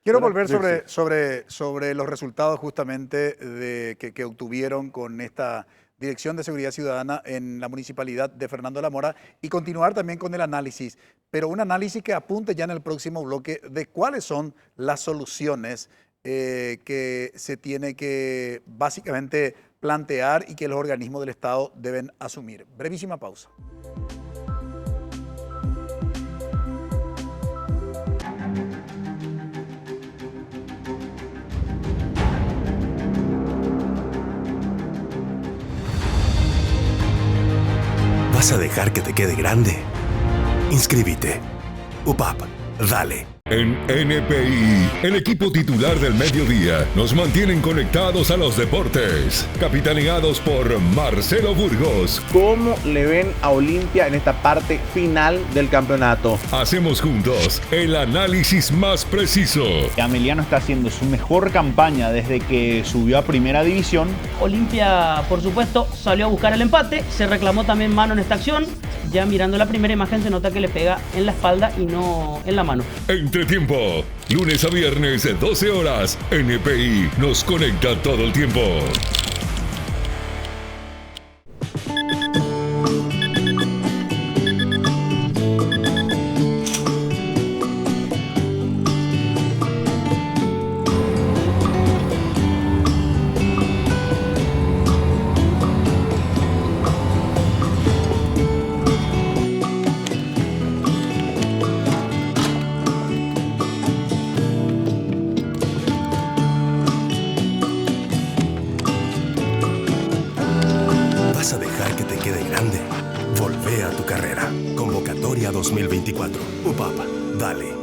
Quiero volver sobre los resultados justamente que obtuvieron con esta Dirección de Seguridad Ciudadana en la Municipalidad de Fernando de la Mora y continuar también con el análisis, pero un análisis que apunte ya en el próximo bloque de cuáles son las soluciones que se tiene que básicamente plantear y que los organismos del Estado deben asumir. Brevísima pausa. ¿Vas a dejar que te quede grande? Inscríbete. UPAP, dale. En NPI, el equipo titular del mediodía, nos mantienen conectados a los deportes. Capitaneados por Marcelo Burgos. ¿Cómo le ven a Olimpia en esta parte final del campeonato? Hacemos juntos el análisis más preciso. Ameliano está haciendo su mejor campaña desde que subió a Primera División. Olimpia, por supuesto, salió a buscar el empate. Se reclamó también mano en esta acción. Ya mirando la primera imagen se nota que le pega en la espalda y no en la mano. Entretiempo, lunes a viernes, 12 horas. NPI nos conecta todo el tiempo. ¿Vas a dejar que te quede grande? Volvé a tu carrera. Convocatoria 2024. UPAP, dale.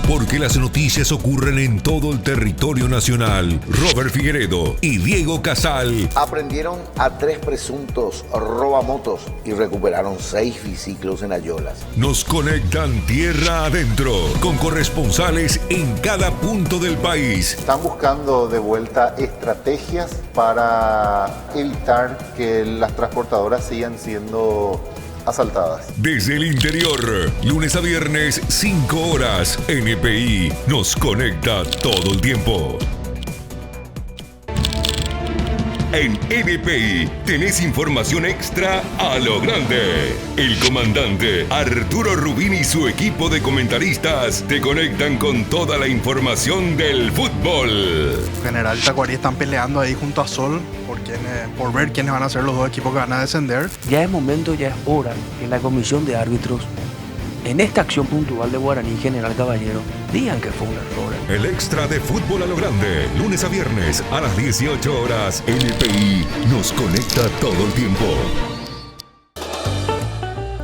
Porque las noticias ocurren en todo el territorio nacional. Robert Figueredo y Diego Casal aprendieron a 3 presuntos robamotos y recuperaron 6 biciclos en Ayolas. Nos conectan tierra adentro con corresponsales en cada punto del país. Están buscando de vuelta estrategias para evitar que las transportadoras sigan siendo asaltadas. Desde el interior, lunes a viernes, 5 horas. NPI nos conecta todo el tiempo. En NPI tenés información extra a lo grande. El comandante Arturo Rubín y su equipo de comentaristas te conectan con toda la información del fútbol. General y Tacuarí están peleando ahí junto a Sol por ver quiénes van a ser los 2 equipos que van a descender. Ya es momento, ya es hora que la comisión de árbitros, en esta acción puntual de Guaraní General Caballero, digan que fue un error. El extra de fútbol a lo grande, lunes a viernes a las 18 horas. NPI nos conecta todo el tiempo.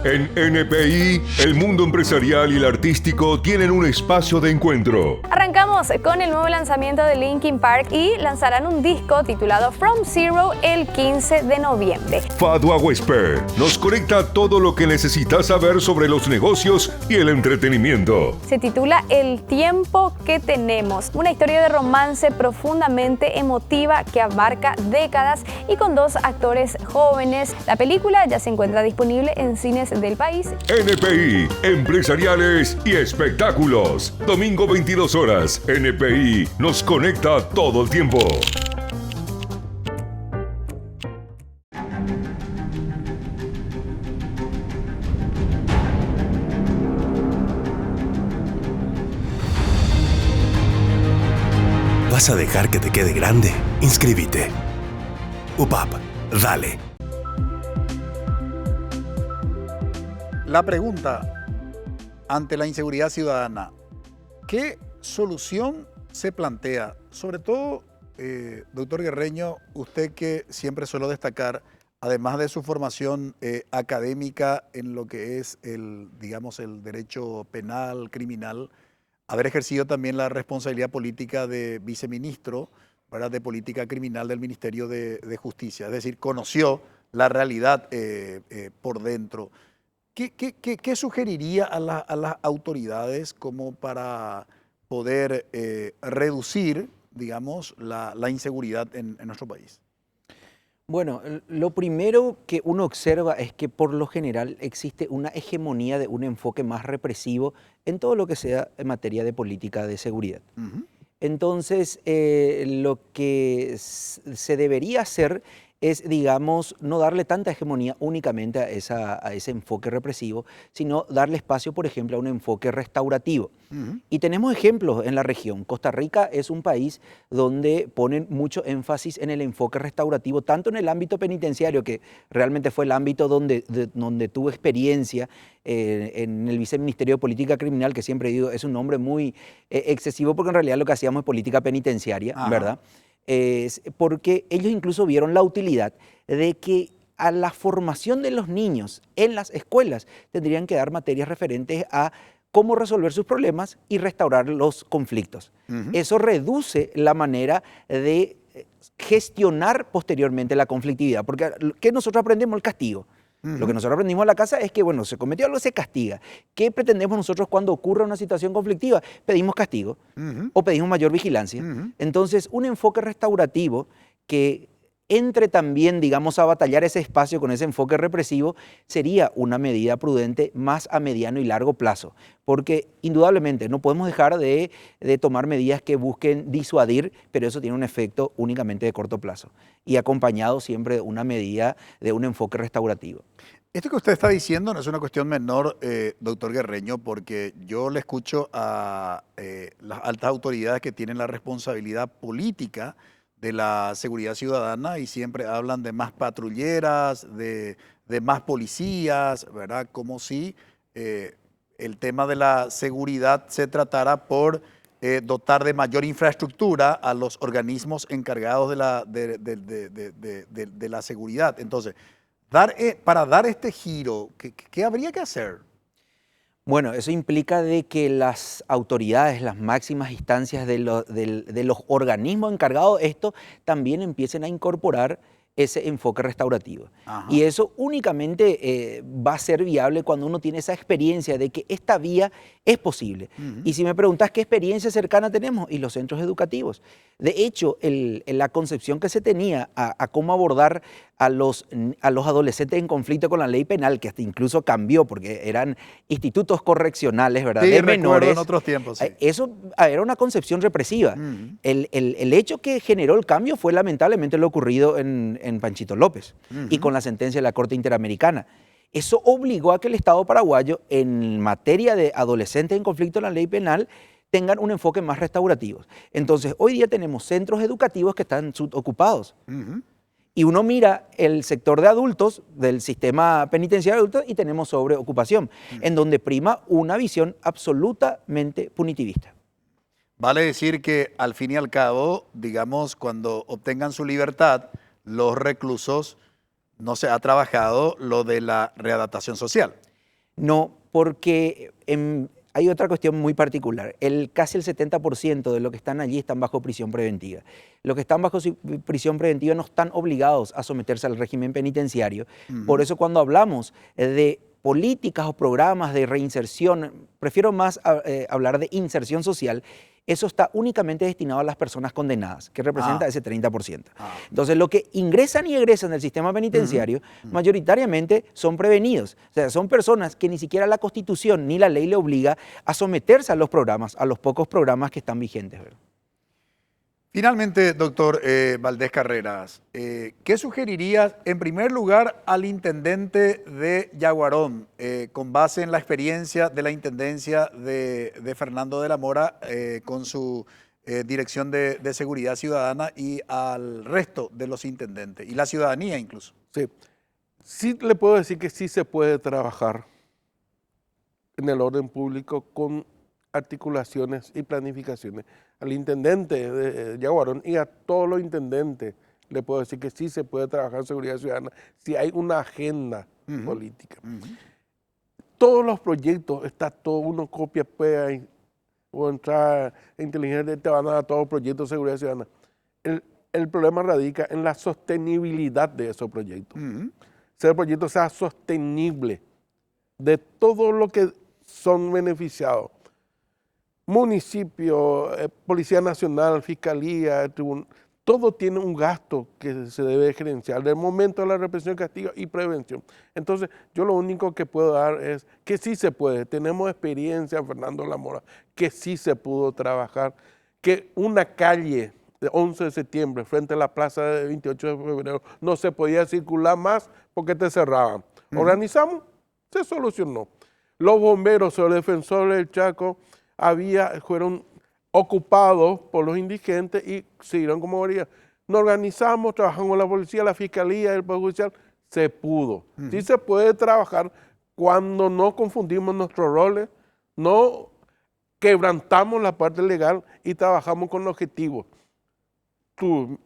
En NPI, el mundo empresarial y el artístico tienen un espacio de encuentro. Arrancamos con el nuevo lanzamiento de Linkin Park y lanzarán un disco titulado From Zero el 15 de noviembre. Fadwa Wesper nos conecta todo lo que necesitas saber sobre los negocios y el entretenimiento. Se titula El tiempo que tenemos, una historia de romance profundamente emotiva que abarca décadas y con dos actores jóvenes. La película ya se encuentra disponible en cines del país. NPI, empresariales y espectáculos. Domingo 22 horas. NPI nos conecta todo el tiempo. ¿Vas a dejar que te quede grande? Inscríbete. UPAP, dale. La pregunta ante la inseguridad ciudadana, ¿qué solución se plantea? Sobre todo, doctor Guerreño, usted que siempre suelo destacar, además de su formación académica en lo que es el derecho penal, criminal, haber ejercido también la responsabilidad política de viceministro, ¿verdad?, de política criminal del Ministerio de Justicia. Es decir, conoció la realidad por dentro. ¿Qué sugeriría a las autoridades como para poder reducir, digamos, la inseguridad en nuestro país? Bueno, lo primero que uno observa es que por lo general existe una hegemonía de un enfoque más represivo en todo lo que sea en materia de política de seguridad. Entonces, lo que se debería hacer es, digamos, no darle tanta hegemonía únicamente a ese enfoque represivo, sino darle espacio, por ejemplo, a un enfoque restaurativo. Y tenemos ejemplos en la región. Costa Rica es un país donde ponen mucho énfasis en el enfoque restaurativo, tanto en el ámbito penitenciario, que realmente fue el ámbito donde tuve experiencia, en el Viceministerio de Política Criminal, que siempre digo es un nombre muy excesivo, porque en realidad lo que hacíamos es política penitenciaria, ¿verdad? Es porque ellos incluso vieron la utilidad de que a la formación de los niños en las escuelas tendrían que dar materias referentes a cómo resolver sus problemas y restaurar los conflictos. Eso reduce la manera de gestionar posteriormente la conflictividad, porque ¿qué nosotros aprendemos? El castigo. Lo que nosotros aprendimos en la casa es que, bueno, se cometió algo, se castiga. ¿Qué pretendemos nosotros cuando ocurre una situación conflictiva? Pedimos castigo o pedimos mayor vigilancia. Entonces, un enfoque restaurativo que entre también, digamos, a batallar ese espacio con ese enfoque represivo sería una medida prudente más a mediano y largo plazo. Porque indudablemente no podemos dejar de tomar medidas que busquen disuadir, pero eso tiene un efecto únicamente de corto plazo y acompañado siempre de una medida de un enfoque restaurativo. Esto que usted está diciendo no es una cuestión menor, doctor Guerreño, porque yo le escucho a las altas autoridades que tienen la responsabilidad política de la seguridad ciudadana y siempre hablan de más patrulleras, de más policías, ¿verdad? Como si el tema de la seguridad se tratara por dotar de mayor infraestructura a los organismos encargados de la seguridad. Entonces, para dar este giro, ¿qué habría que hacer? Bueno, eso implica de que las autoridades, las máximas instancias de los organismos encargados de esto también empiecen a incorporar ese enfoque restaurativo. Y eso únicamente va a ser viable cuando uno tiene esa experiencia de que esta vía es posible. Y si me preguntas qué experiencia cercana tenemos, y los centros educativos. De hecho, la concepción que se tenía a cómo abordar a los adolescentes en conflicto con la ley penal, que hasta incluso cambió porque eran institutos correccionales, ¿verdad? Sí, de menores. En otros tiempos, sí. Eso era una concepción represiva. El hecho que generó el cambio fue lamentablemente lo ocurrido en Panchito López y con la sentencia de la Corte Interamericana. Eso obligó a que el Estado paraguayo, en materia de adolescentes en conflicto en la ley penal, tengan un enfoque más restaurativo. Entonces, hoy día tenemos centros educativos que están subocupados. Y uno mira el sector de adultos, del sistema penitenciario de adultos, y tenemos sobreocupación, en donde prima una visión absolutamente punitivista. Vale decir que al fin y al cabo, digamos, cuando obtengan su libertad, los reclusos, no se ha trabajado lo de la readaptación social. No, porque hay otra cuestión muy particular. Casi el 70% de los que están allí están bajo prisión preventiva. Los que están bajo prisión preventiva no están obligados a someterse al régimen penitenciario. Por eso cuando hablamos de políticas o programas de reinserción, prefiero más hablar de inserción social. Eso está únicamente destinado a las personas condenadas, que representa ese 30%. Entonces, lo que ingresan y egresan del sistema penitenciario, mayoritariamente son prevenidos. O sea, son personas que ni siquiera la Constitución ni la ley le obliga a someterse a los programas, a los pocos programas que están vigentes, ¿verdad? Finalmente, doctor Valdés Carreras, ¿qué sugerirías en primer lugar al intendente de Yaguarón, con base en la experiencia de la intendencia de Fernando de la Mora con su dirección de seguridad ciudadana y al resto de los intendentes y la ciudadanía incluso? Sí le puedo decir que sí se puede trabajar en el orden público con articulaciones y planificaciones. Al intendente de Yaguarón y a todos los intendentes le puedo decir que sí se puede trabajar en seguridad ciudadana si hay una agenda política. Todos los proyectos, está todo, uno copia, pega o entrar en inteligencia, te van a dar todos los proyectos de seguridad ciudadana. El problema radica en la sostenibilidad de esos proyectos. Si el proyecto sea sostenible de todo lo que son beneficiados, municipio, Policía Nacional, Fiscalía, Tribunal, todo tiene un gasto que se debe gerenciar del momento de la represión, castigo y prevención. Entonces, yo lo único que puedo dar es que sí se puede. Tenemos experiencia en Fernando de la Mora, que sí se pudo trabajar, que una calle de 11 de septiembre frente a la plaza de 28 de febrero no se podía circular más porque te cerraban. Organizamos, se solucionó. Los bomberos o defensores del Chaco fueron ocupados por los indigentes y siguieron como vería. Nos organizamos, trabajamos con la policía, la fiscalía, el Poder Judicial, se pudo. Sí se puede trabajar cuando no confundimos nuestros roles, no quebrantamos la parte legal y trabajamos con objetivos. Tu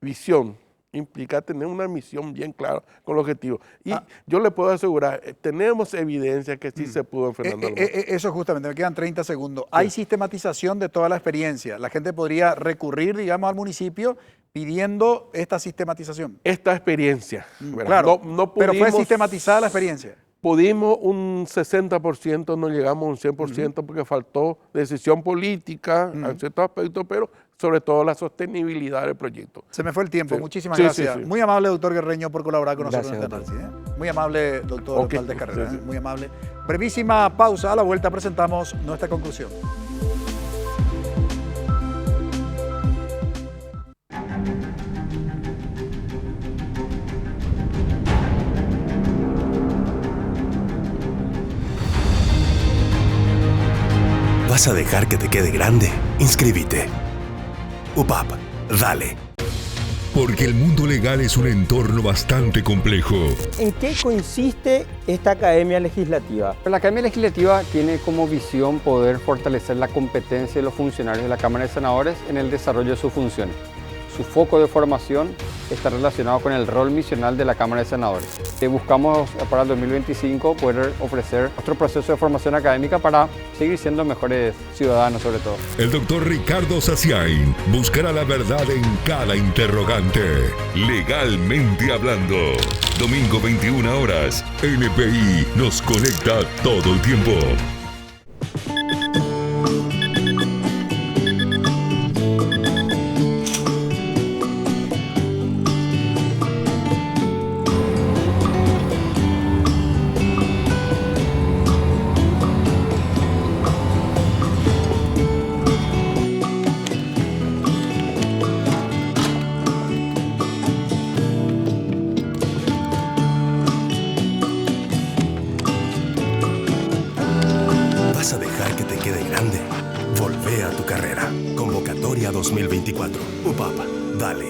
visión implica tener una misión bien clara con el objetivo. Y yo le puedo asegurar, tenemos evidencia que sí se pudo en Fernando de la Mora. Eso justamente, me quedan 30 segundos. Hay sistematización de toda la experiencia. La gente podría recurrir, digamos, al municipio pidiendo esta sistematización. Esta experiencia. Claro, no pero fue sistematizada la experiencia. Pudimos un 60%, no llegamos a un 100% porque faltó decisión política en ciertos aspectos, pero sobre todo la sostenibilidad del proyecto. Se me fue el tiempo, muchísimas gracias. Muy amable, doctor Guerreño, por colaborar con nosotros en este análisis. Muy amable, doctor Valdés Carreras, muy amable. Brevísima pausa, a la vuelta presentamos nuestra conclusión. ¿Vas a dejar que te quede grande? Inscríbete. UPAP, dale. Porque el mundo legal es un entorno bastante complejo. ¿En qué consiste esta Academia Legislativa? La Academia Legislativa tiene como visión poder fortalecer la competencia de los funcionarios de la Cámara de Senadores en el desarrollo de sus funciones. Su foco de formación está relacionado con el rol misional de la Cámara de Senadores. Buscamos para el 2025 poder ofrecer nuestro proceso de formación académica para seguir siendo mejores ciudadanos sobre todo. El doctor Ricardo Saciain buscará la verdad en cada interrogante. Legalmente hablando. Domingo 21 horas. NPI nos conecta todo el tiempo. ¿Vas a dejar que te quede grande? Volvé a tu carrera. Convocatoria 2024. UPAP, dale.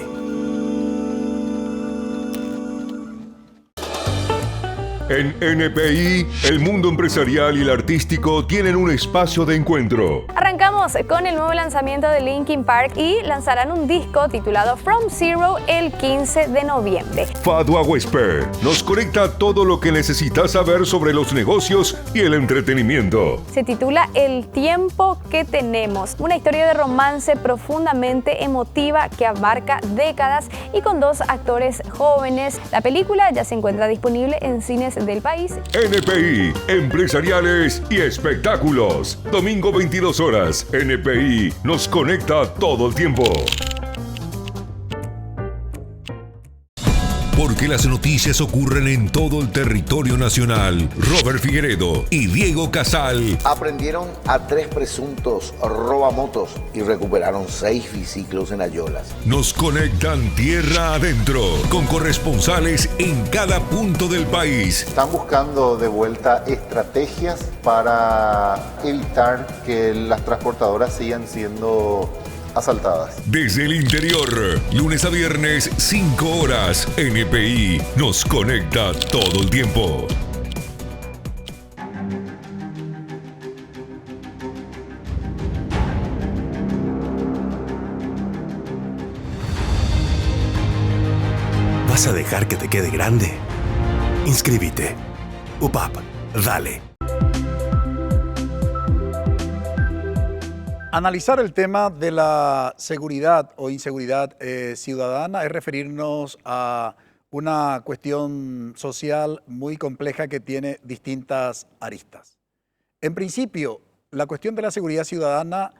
En NPI, el mundo empresarial y el artístico tienen un espacio de encuentro. Arrancamos Seguimos con el nuevo lanzamiento de Linkin Park y lanzarán un disco titulado From Zero el 15 de noviembre. Fadua Wesper nos conecta todo lo que necesitas saber sobre los negocios y el entretenimiento. Se titula El tiempo que tenemos, una historia de romance profundamente emotiva que abarca décadas y con 2 actores jóvenes. La película ya se encuentra disponible en cines del país. NPI, empresariales y espectáculos. Domingo 22 horas. NPI nos conecta todo el tiempo. Porque las noticias ocurren en todo el territorio nacional. Robert Figueredo y Diego Casal aprendieron a 3 presuntos robamotos y recuperaron 6 biciclos en Ayolas. nos conectan tierra adentro con corresponsales en cada punto del país. Están buscando de vuelta estrategias para evitar que las transportadoras sigan siendo asaltadas. Desde el interior, lunes a viernes, 5 horas. NPI nos conecta todo el tiempo. ¿Vas a dejar que te quede grande? Inscríbete. UPAP, dale. Analizar el tema de la seguridad o inseguridad ciudadana es referirnos a una cuestión social muy compleja que tiene distintas aristas. En principio, la cuestión de la seguridad ciudadana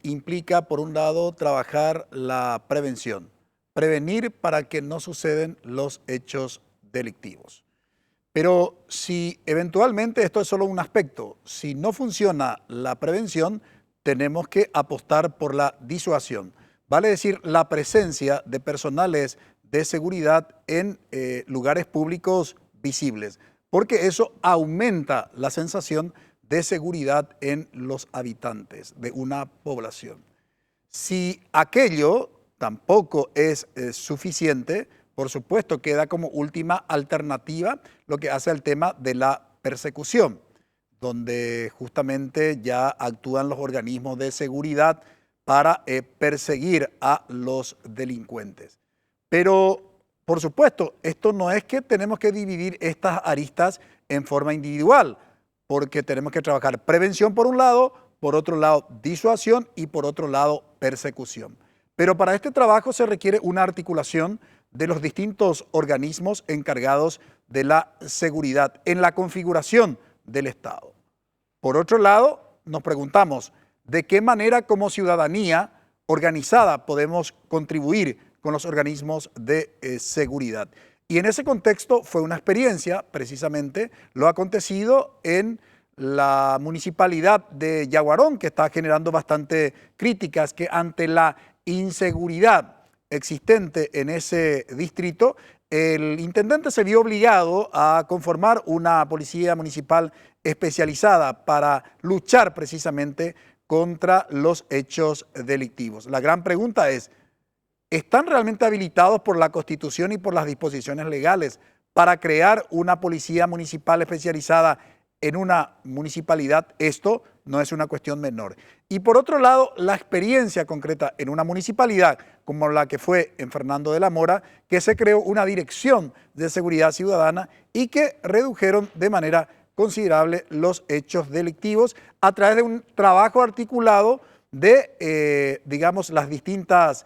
implica, por un lado, trabajar la prevención, prevenir para que no suceden los hechos delictivos. Pero si eventualmente esto es solo un aspecto, si no funciona la prevención, tenemos que apostar por la disuasión, vale decir, la presencia de personales de seguridad en lugares públicos visibles, porque eso aumenta la sensación de seguridad en los habitantes de una población. Si aquello tampoco es suficiente, por supuesto queda como última alternativa lo que hace al tema de la persecución, donde justamente ya actúan los organismos de seguridad para perseguir a los delincuentes. Pero, por supuesto, esto no es que tenemos que dividir estas aristas en forma individual, porque tenemos que trabajar prevención por un lado, por otro lado disuasión y por otro lado persecución. Pero para este trabajo se requiere una articulación de los distintos organismos encargados de la seguridad en la configuración del Estado. Por otro lado, nos preguntamos de qué manera como ciudadanía organizada podemos contribuir con los organismos de seguridad. Y en ese contexto fue una experiencia, precisamente, lo acontecido en la municipalidad de Yaguarón, que está generando bastante críticas, que ante la inseguridad existente en ese distrito, el intendente se vio obligado a conformar una policía municipal especializada para luchar precisamente contra los hechos delictivos. La gran pregunta es, ¿están realmente habilitados por la Constitución y por las disposiciones legales para crear una policía municipal especializada en una municipalidad? Esto no es una cuestión menor. Y por otro lado, la experiencia concreta en una municipalidad como la que fue en Fernando de la Mora, que se creó una dirección de seguridad ciudadana y que redujeron de manera considerable los hechos delictivos a través de un trabajo articulado de, digamos, las distintas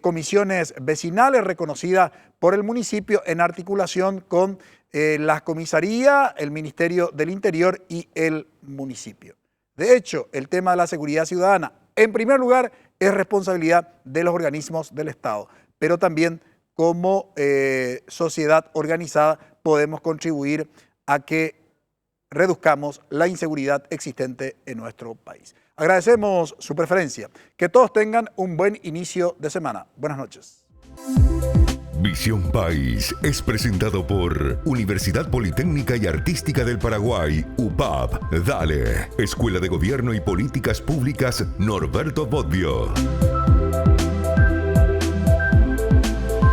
comisiones vecinales reconocidas por el municipio en articulación con la comisaría, el Ministerio del Interior y el municipio. De hecho, el tema de la seguridad ciudadana, en primer lugar, es responsabilidad de los organismos del Estado, pero también como sociedad organizada podemos contribuir a que reduzcamos la inseguridad existente en nuestro país. Agradecemos su preferencia. Que todos tengan un buen inicio de semana. Buenas noches. Visión País es presentado por Universidad Politécnica y Artística del Paraguay, UPAP, Dale, Escuela de Gobierno y Políticas Públicas Norberto Bobbio.